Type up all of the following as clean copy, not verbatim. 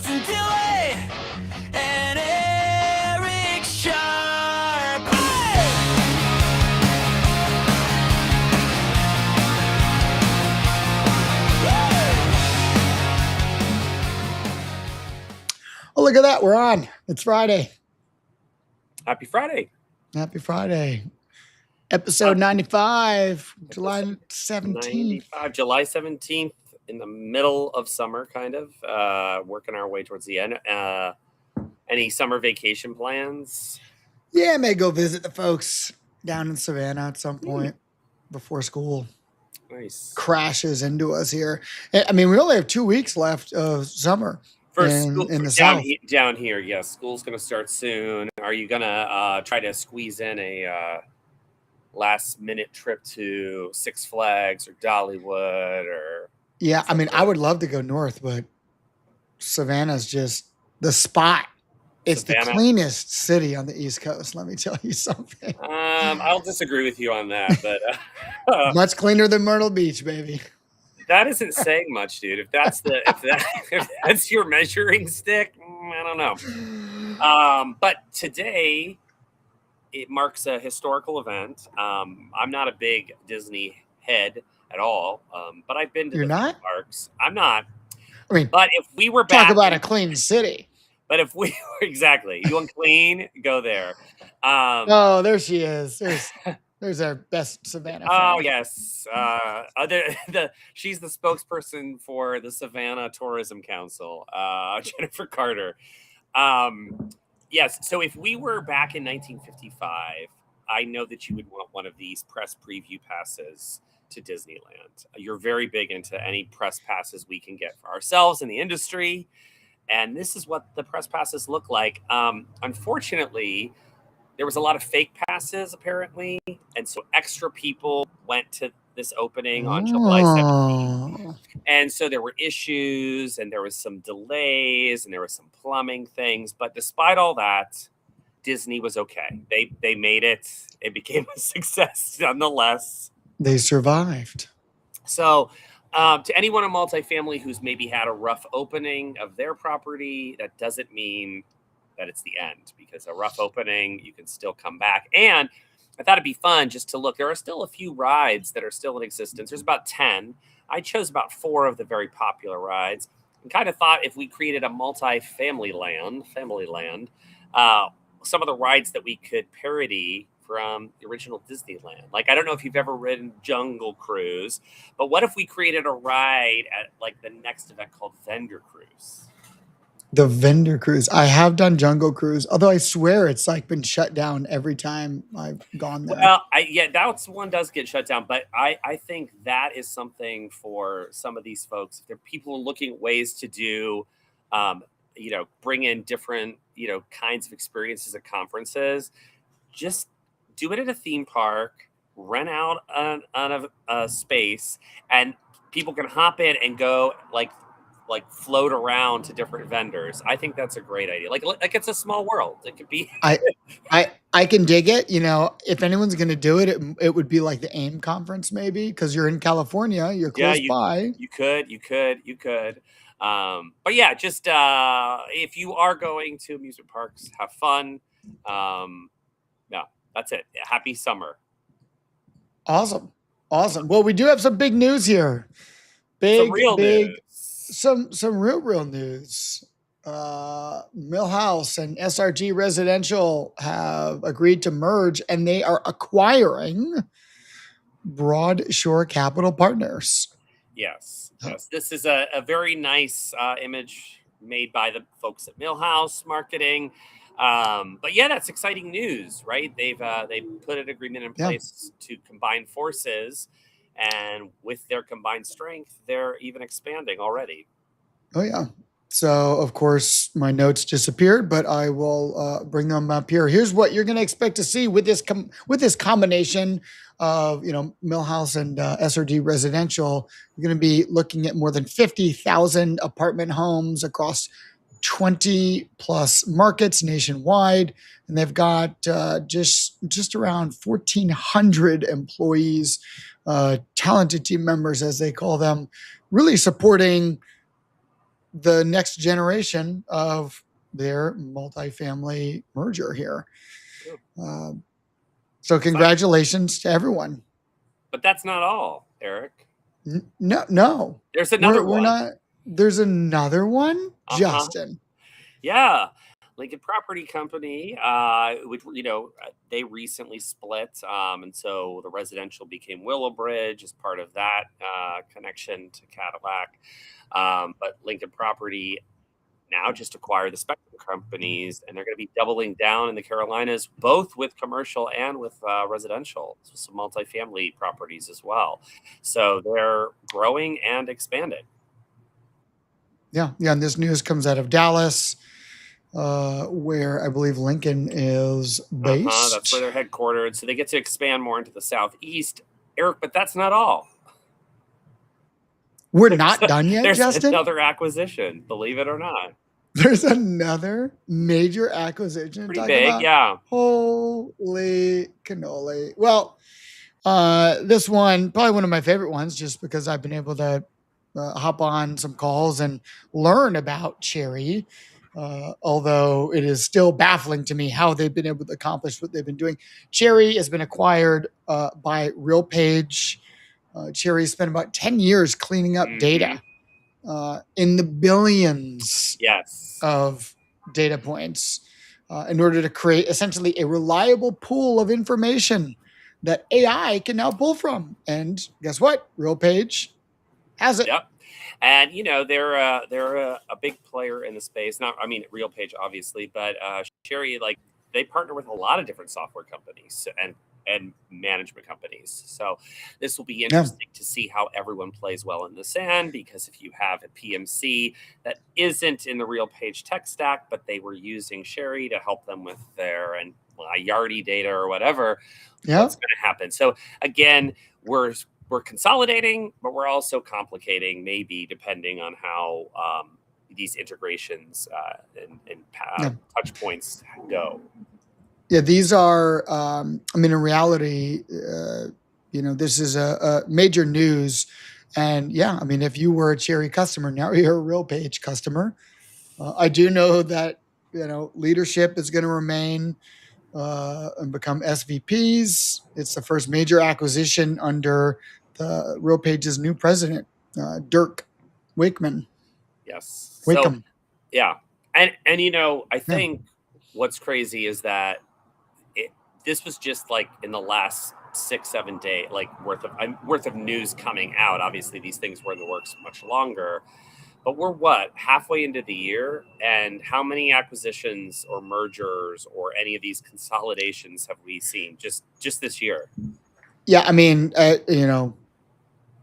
Justin Dilley and Eric Sharpe. Oh, look at that. We're on. It's Friday. Happy Friday. Happy Friday. Episode 95, July 17th. 95, July 17th, in the middle of summer, kind of. Working our way towards the end. Any summer vacation plans? Yeah, I may go visit the folks down in Savannah at some point before school Nice. crashes into us here. I mean, we only have 2 weeks left of summer. In the South. Down here, yes. School's going to start soon. Are you going to try to squeeze in a last-minute trip to Six Flags or Dollywood? Or yeah, I mean, I would love to go north, but Savannah's just the spot. It's the cleanest city on the East Coast, let me tell you something. I'll disagree with you on that, but much cleaner than Myrtle Beach, baby. That isn't saying much, dude. If that's your measuring stick, I don't know. But today, it marks a historical event. I'm not a big Disney head at all, but I've been to the parks. I'm not. I mean, but if we were back, talk about a clean city. But if we were exactly, you want clean, go there. Oh, there she is. There's our best Savannah fan. Oh, yes. She's the spokesperson for the Savannah Tourism Council, Jennifer Carter. Yes, so if we were back in 1955, I know that you would want one of these press preview passes to Disneyland. You're very big into any press passes we can get for ourselves in the industry. And this is what the press passes look like. Unfortunately, there was a lot of fake passes, apparently. And so extra people went to this opening on July 17th. And so there were issues, and there was some delays, and there was some plumbing things. But despite all that, Disney was okay. They made it. It became a success nonetheless. They survived. So to anyone in multifamily who's maybe had a rough opening of their property, that doesn't mean that it's the end, because a rough opening, you can still come back. And I thought it'd be fun just to look. There are still a few rides that are still in existence. There's about 10. I chose about 4 of the very popular rides, and kind of thought if we created a multi-family land, some of the rides that we could parody from the original Disneyland. Like, I don't know if you've ever ridden Jungle Cruise, but what if we created a ride at like the next event called Vendor Cruise? The Vendor Cruise. I have done Jungle Cruise, although I swear it's like been shut down every time I've gone there. Well, that one does get shut down, but I think that is something for some of these folks. If there are people looking at ways to do, bring in different, kinds of experiences at conferences, just do it at a theme park, rent out on a space, and people can hop in and go like float around to different vendors. I think that's a great idea. Like it's a small world. It could be. I can dig it. If anyone's going to do it, it would be like the AIM conference, maybe, because you're in California, you're close by. You could. But yeah, just if you are going to amusement parks, have fun. No, that's it. Happy summer. Awesome. Well, we do have some big news here. Some real news. Some real news. Millhouse and SRG Residential have agreed to merge, and they are acquiring Broad Shore Capital Partners. Yes. This is a very nice image made by the folks at Millhouse Marketing. But yeah, that's exciting news, right? They put an agreement in place to combine forces. And with their combined strength, they're even expanding already. Oh, yeah. So, of course, my notes disappeared, but I will bring them up here. Here's what you're going to expect to see with this combination of, Millhouse and SRD Residential. You're going to be looking at more than 50,000 apartment homes across 20 plus markets nationwide. And they've got just around 1,400 employees, talented team members, as they call them, really supporting the next generation of their multifamily merger here. So congratulations to everyone. But that's not all, Eric. No, There's another we're one. not. There's another one, Justin. Yeah. Lincoln Property Company, which, they recently split. And so the residential became Willowbridge as part of that connection to Cadillac. But Lincoln Property now just acquired the Spectrum companies, and they're going to be doubling down in the Carolinas, both with commercial and with residential, so some multifamily properties as well. So they're growing and expanding. Yeah. And this news comes out of Dallas, where I believe Lincoln is based. That's where they're headquartered. So they get to expand more into the southeast, Eric. But that's not all. We're not done yet, There's Justin. another acquisition, believe it or not. There's another major acquisition. Pretty big, yeah. Holy cannoli. Well, this one, probably one of my favorite ones, just because I've been able to hop on some calls and learn about Cherry. Although it is still baffling to me how they've been able to accomplish what they've been doing. Cherry has been acquired by RealPage. Cherry spent about 10 years cleaning up data in the billions of data points in order to create essentially a reliable pool of information that AI can now pull from. And guess what? RealPage has it. Yep. And they're a big player in the space. RealPage obviously, but Cherry, they partner with a lot of different software companies and management companies. So this will be interesting to see how everyone plays well in the sand, because if you have a PMC that isn't in the RealPage tech stack, but they were using Cherry to help them with their Yardi data or whatever, what's going to happen? So again, we're consolidating, but we're also complicating, maybe, depending on how these integrations and touch points go. Yeah, these are, in reality, this is a major news. And if you were a Cherry customer, now you're a RealPage customer. I do know that, leadership is going to remain and become SVPs. It's the first major acquisition under the RealPage's new president, Dirk Wakeman. Yes. Wakeham. So, yeah. And I think what's crazy is that this was just in the last 6-7 days, worth of news coming out. Obviously, these things were in the works much longer. But we're halfway into the year, and how many acquisitions or mergers or any of these consolidations have we seen just this year? Yeah,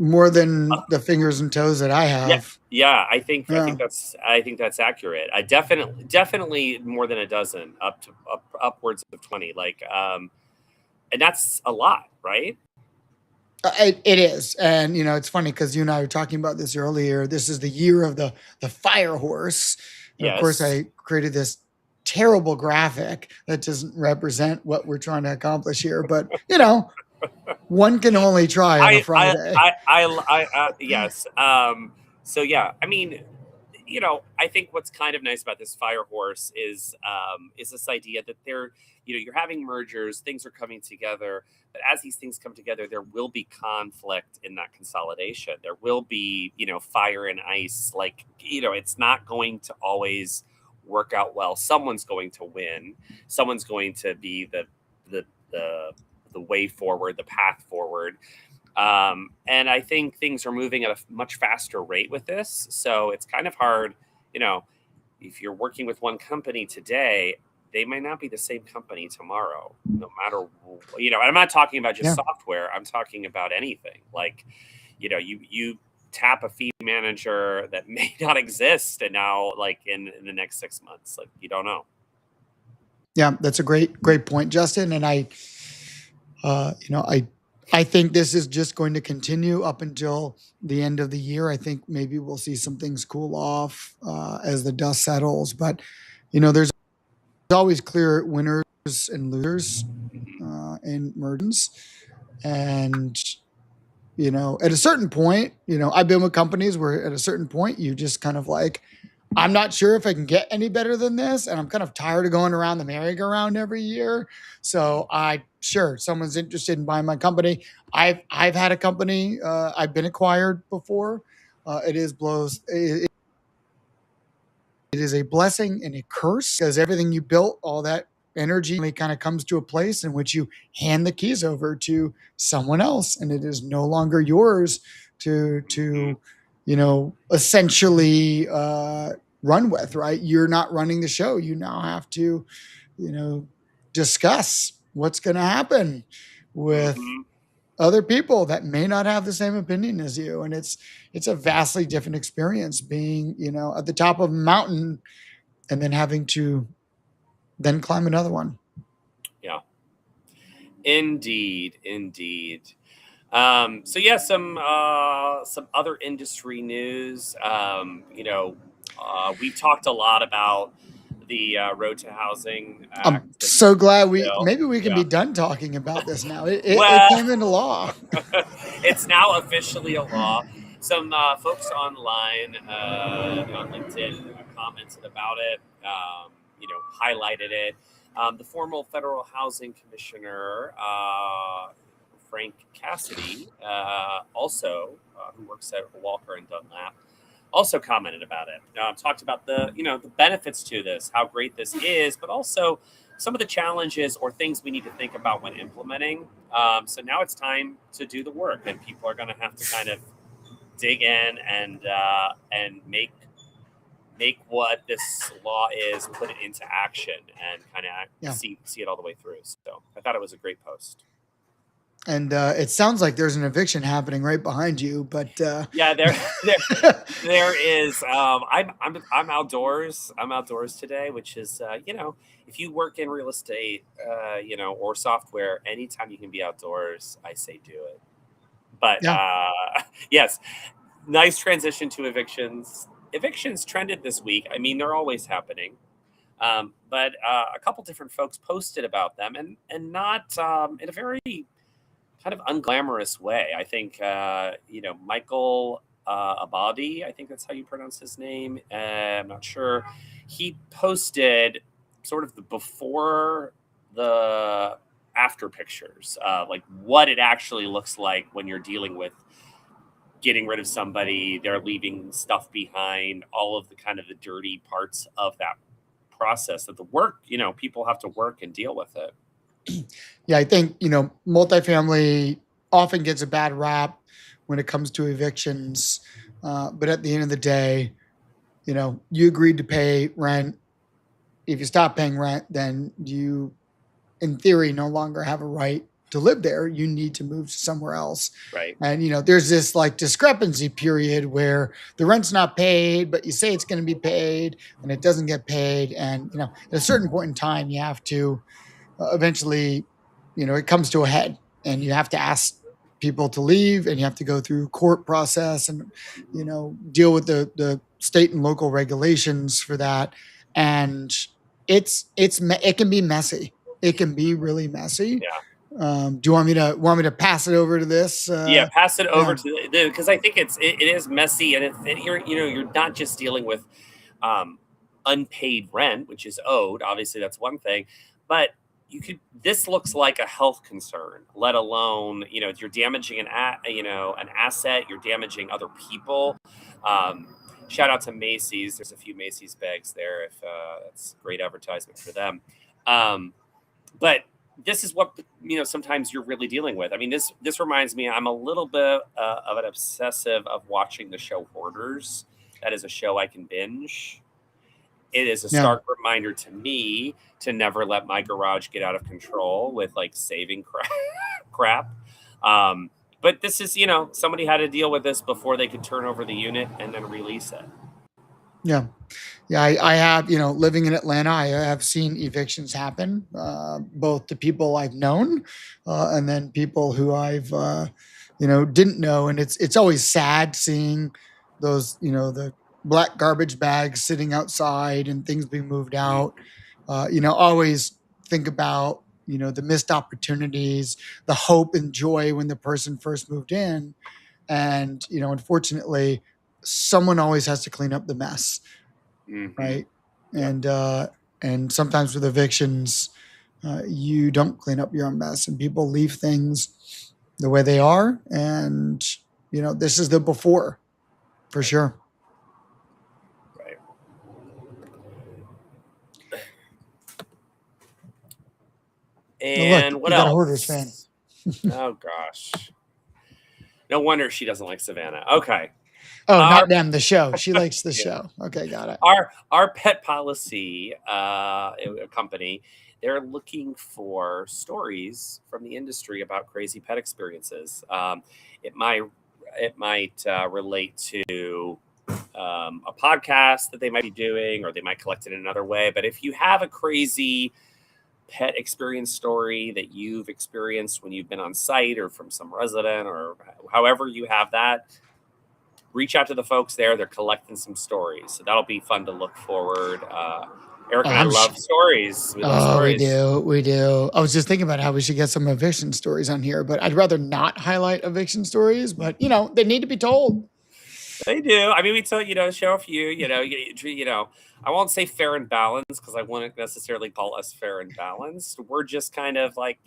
more than the fingers and toes that I have. Yeah, I think that's accurate. I definitely more than a dozen, upwards of 20. And that's a lot, right? It is. And, it's funny because you and I were talking about this earlier. This is the year of the fire horse. And of course, I created this terrible graphic that doesn't represent what we're trying to accomplish here. But, one can only try on a Friday. Yes. So, yeah, I think what's kind of nice about this fire horse is this idea that you're having mergers, things are coming together, but as these things come together, there will be conflict in that consolidation. There will be, fire and ice. It's not going to always work out well. Someone's going to win. Someone's going to be the way forward, the path forward. And I think things are moving at a much faster rate with this. So it's kind of hard, if you're working with one company today, they might not be the same company tomorrow, no matter, I'm not talking about just software. I'm talking about anything. You tap a fee manager that may not exist. And now in the next 6 months, you don't know. Yeah, that's a great point, Justin. And I think this is just going to continue up until the end of the year. I think maybe we'll see some things cool off as the dust settles. But, there's always clear winners and losers in mergers. And, at a certain point, I've been with companies where at a certain point you just kind of like, I'm not sure if I can get any better than this, and I'm kind of tired of going around the merry-go-round every year. So someone's interested in buying my company. I've had a company. I've been acquired before. It is blows. It is a blessing and a curse because everything you built, all that energy kind of comes to a place in which you hand the keys over to someone else, and it is no longer yours to essentially run with, right? You're not running the show. You now have to, discuss what's going to happen with Mm-hmm. other people that may not have the same opinion as you. And it's a vastly different experience being, at the top of a mountain and then having to then climb another one. Yeah. Indeed. So yeah, some other industry news. We've talked a lot about the Road to Housing Act. I'm so glad maybe we can Yeah. be done talking about this now. It Well- came into law. It's now officially a law. Some folks online on LinkedIn commented about it, highlighted it. The former federal housing commissioner, Frank Cassidy, also who works at Walker and Dunlap, also commented about it. Talked about the benefits to this, how great this is, but also some of the challenges or things we need to think about when implementing. So now it's time to do the work, and people are going to have to kind of dig in and make what this law is, put it into action, and kind of see it all the way through. So I thought it was a great post. And it sounds like there's an eviction happening right behind you, but yeah, there is. I'm outdoors. I'm outdoors today, which is if you work in real estate, or software, anytime you can be outdoors, I say do it. But yes, nice transition to evictions. Evictions trended this week. I mean, they're always happening. But a couple different folks posted about them, and not in a very kind of unglamorous way. I think, Michael Abadi, I think that's how you pronounce his name. I'm not sure. He posted sort of the before, the after pictures, like what it actually looks like when you're dealing with getting rid of somebody, they're leaving stuff behind, all of the kind of the dirty parts of that process, that the work, people have to work and deal with it. Yeah, I think, multifamily often gets a bad rap when it comes to evictions. But at the end of the day, you agreed to pay rent. If you stop paying rent, then you, in theory, no longer have a right to live there. You need to move somewhere else. Right. And, there's this like discrepancy period where the rent's not paid, but you say it's going to be paid and it doesn't get paid. And, at a certain point in time, you have to eventually, it comes to a head and you have to ask people to leave and you have to go through court process and, deal with the state and local regulations for that. And it can be messy. It can be really messy. Yeah. Do you want me to pass it over to this? Pass it over to because I think it is messy, and you're not just dealing with unpaid rent, which is owed. Obviously, that's one thing, but this looks like a health concern, let alone, you're damaging an asset, you're damaging other people. Shout out to Macy's. There's a few Macy's bags there. If that's great advertisement for them. But this is what, sometimes you're really dealing with. I mean, this reminds me, I'm a little bit of an obsessive of watching the show Hoarders. That is a show I can binge. It is a stark reminder to me to never let my garage get out of control with like saving crap. But this is, somebody had to deal with this before they could turn over the unit and then release it. Yeah. Yeah. I have, living in Atlanta, I have seen evictions happen, both to people I've known, and then people who I've, didn't know. And it's always sad seeing those, the black garbage bags sitting outside and things being moved out. Always think about, the missed opportunities, the hope and joy when the person first moved in. And, unfortunately, someone always has to clean up the mess, right? Yep. And sometimes with evictions, you don't clean up your own mess, and people leave things the way they are. And, this is the before, for sure. Right. And Look, what you got else? a Hoarders fan. Oh gosh. No wonder she doesn't like Savannah. Okay. Oh, not them, the show. She likes the Yeah. show. Okay, got it. Our pet policy company, they're looking for stories from the industry about crazy pet experiences. It might relate to a podcast that they might be doing, or they might collect it in another way. But if you have a crazy pet experience story that you've experienced when you've been on site, or from some resident, or however you have that, reach out to the folks there. They're collecting some stories, so that'll be fun to look forward. Eric and I love stories. We love stories. We do. I was just thinking about how we should get some eviction stories on here, but I'd rather not highlight eviction stories. But they need to be told. They do. I mean, we tell show a few. I won't say fair and balanced, because I wouldn't necessarily call us fair and balanced. We're just kind of like,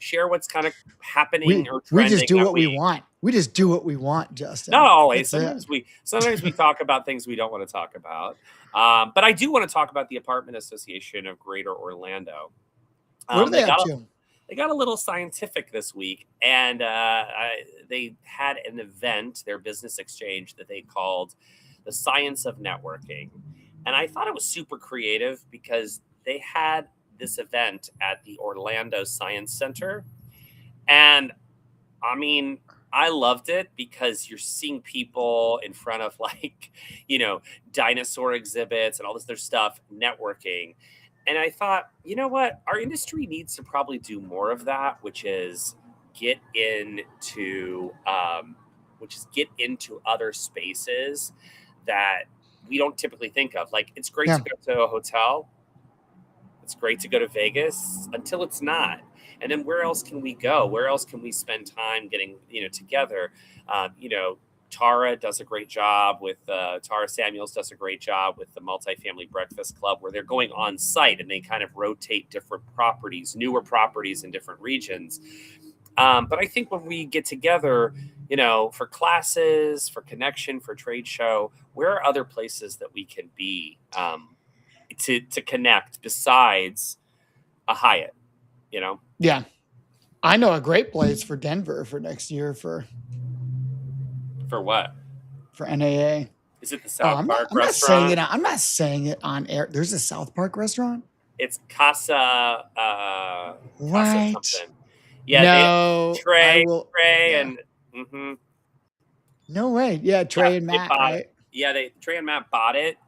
share what's kind of happening or trending. We just do what we want. We just do what we want, Justin. Not always. Sometimes we talk about things we don't want to talk about. But I do want to talk about the Apartment Association of Greater Orlando. What are they up to? They got a little scientific this week, and they had an event, their business exchange, that they called the Science of Networking. And I thought it was super creative, because they had this event at the Orlando Science Center. And I mean, I loved it, because you're seeing people in front of dinosaur exhibits and all this other stuff, networking. And I thought, you know what? Our industry needs to probably do more of that, which is get into other spaces that we don't typically think of. Like, it's great to go to a hotel. It's great to go to Vegas, until it's not. And then where else can we go? Where else can we spend time getting, together? Tara does a great job with Tara Samuels does a great job with the Multifamily Breakfast Club, where they're going on site and they kind of rotate different properties, newer properties in different regions. But I think when we get together, for classes, for connection, for trade show, where are other places that we can be to connect besides a Hyatt? Yeah, I know a great place for Denver for next year for what? For NAA. Is it the South Park restaurant? I'm not saying it on air. There's a South Park restaurant? It's Casa. Right. Casa something. Yeah. No. Trey yeah. and. Mm-hmm. No way. Yeah, Trey and Matt. Right? Trey and Matt bought it,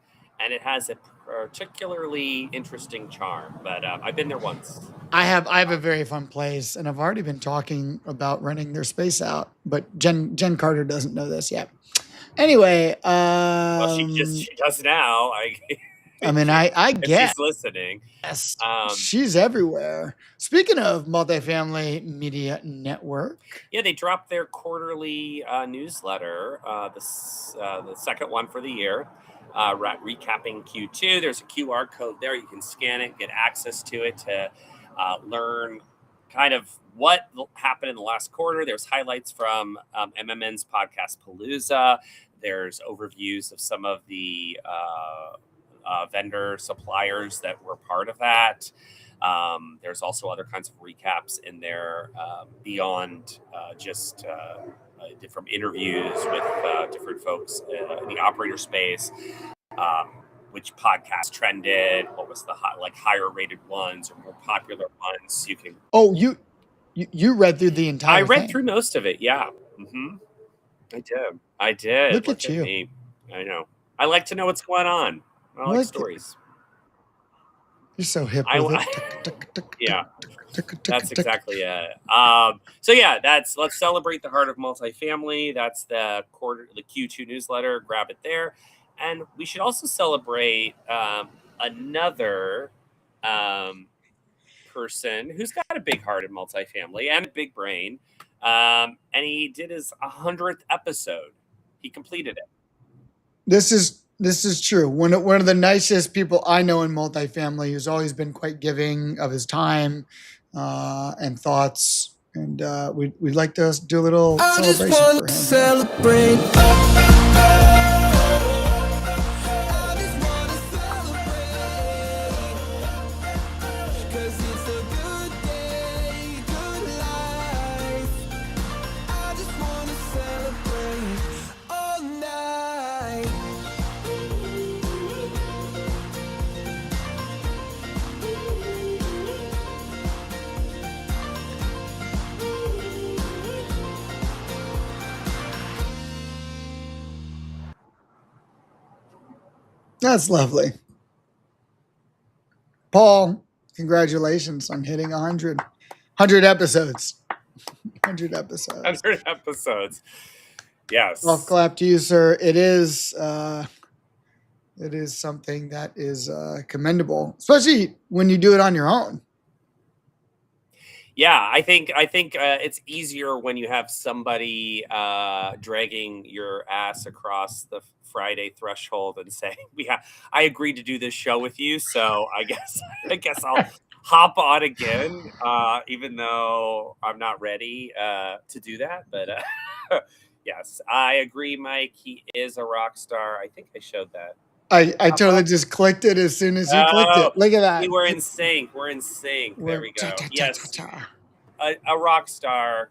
and it has a particularly interesting charm. But I've been there once. I have a very fun place, and I've already been talking about renting their space out, but Jen Carter doesn't know this yet. Anyway, well, she does now. I get she's listening. Yes, she's everywhere. Speaking of Multifamily Media Network, they dropped their quarterly newsletter, the second one for the year. Recapping Q2. There's a QR code there. You can scan it, get access to it to learn kind of what happened in the last quarter. There's highlights from MMN's podcast Palooza. There's overviews of some of the vendor suppliers that were part of that. There's also other kinds of recaps in there beyond just different interviews with different folks in the operator space. Which podcast trended? What was the higher rated ones or more popular ones? You can. Oh, you read through the entire. I read through most of it. Yeah, I did. Look at you. Me. I know. I like to know what's going on. I like stories. You're so hip. Yeah, that's exactly it. Let's celebrate the heart of multifamily. That's the Q2 newsletter. Grab it there. And we should also celebrate another person who's got a big heart in multifamily and a big brain. And he did his 100th episode. He completed it. This is true. One of the nicest people I know in multifamily, who's always been quite giving of his time and thoughts. And we'd like to do a little celebration for him. Celebrate. That's lovely. Paul, congratulations on hitting 100 episodes. 100 episodes. 100 episodes. Yes. Golf clap to you, sir. It is something that is commendable, especially when you do it on your own. Yeah, I think it's easier when you have somebody dragging your ass across the Friday threshold and saying, I agreed to do this show with you, so I guess I'll hop on again, even though I'm not ready to do that. But yes, I agree, Mike. He is a rock star. I think I showed that. I totally just clicked it as soon as you clicked it. Look at that. We're in sync. We're in sync. There we go. Yes, a rock star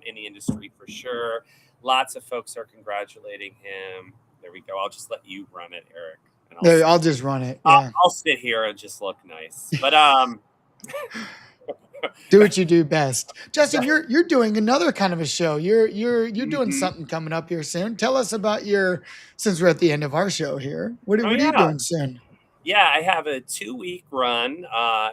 in the industry for sure. Lots of folks are congratulating him. There we go. I'll just let you run it, Eric. And I'll just run it. Yeah. I'll sit here and just look nice. But do what you do best. Justin, you're doing another kind of a show. You're doing something coming up here soon. Tell us about since we're at the end of our show here. What are you doing soon? Yeah, I have a 2-week run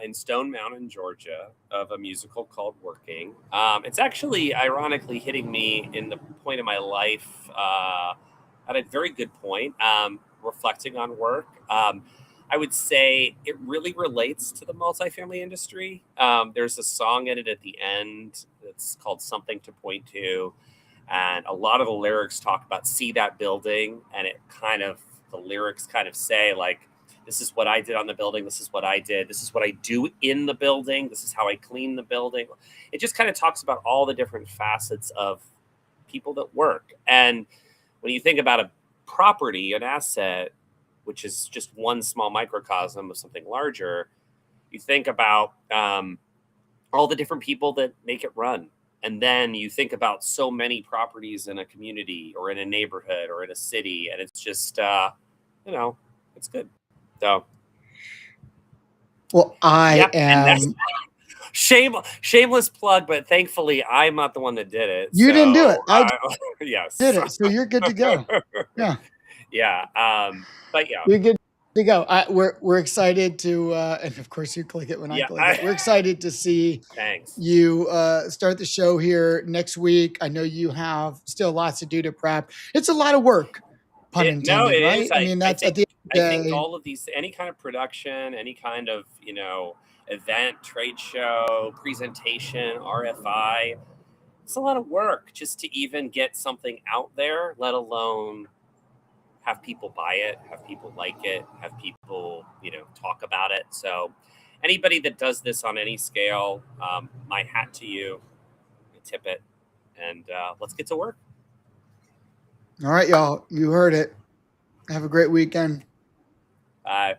in Stone Mountain, Georgia, of a musical called Working. It's actually ironically hitting me in the point of my life at a very good point, reflecting on work. I would say it really relates to the multifamily industry. There's a song in it at the end that's called Something to Point To. And a lot of the lyrics talk about see that building. And the lyrics kind of say like, this is what I did on the building. This is what I did. This is what I do in the building. This is how I clean the building. It just kind of talks about all the different facets of people that work. And when you think about a property, an asset, which is just one small microcosm of something larger, you think about all the different people that make it run. And then you think about so many properties in a community or in a neighborhood or in a city. And it's just, it's good. So, well, I am shameless plug, but thankfully I'm not the one that did it. You didn't do it. I yes. did it. So you're good to go. Yeah. Yeah. But yeah, you're good to go. We're excited to, and of course you click it when I click it. We're excited to see you start the show here next week. I know you have still lots to do to prep. It's a lot of work. Pun intended, right? Is. I mean, that's at the end of the day. I think all of these, any kind of production, any kind of, event, trade show, presentation, RFI, it's a lot of work just to even get something out there, let alone have people buy it, have people like it, have people, talk about it. So anybody that does this on any scale, my hat to you, I tip it, and let's get to work. All right, y'all. You heard it. Have a great weekend. Bye.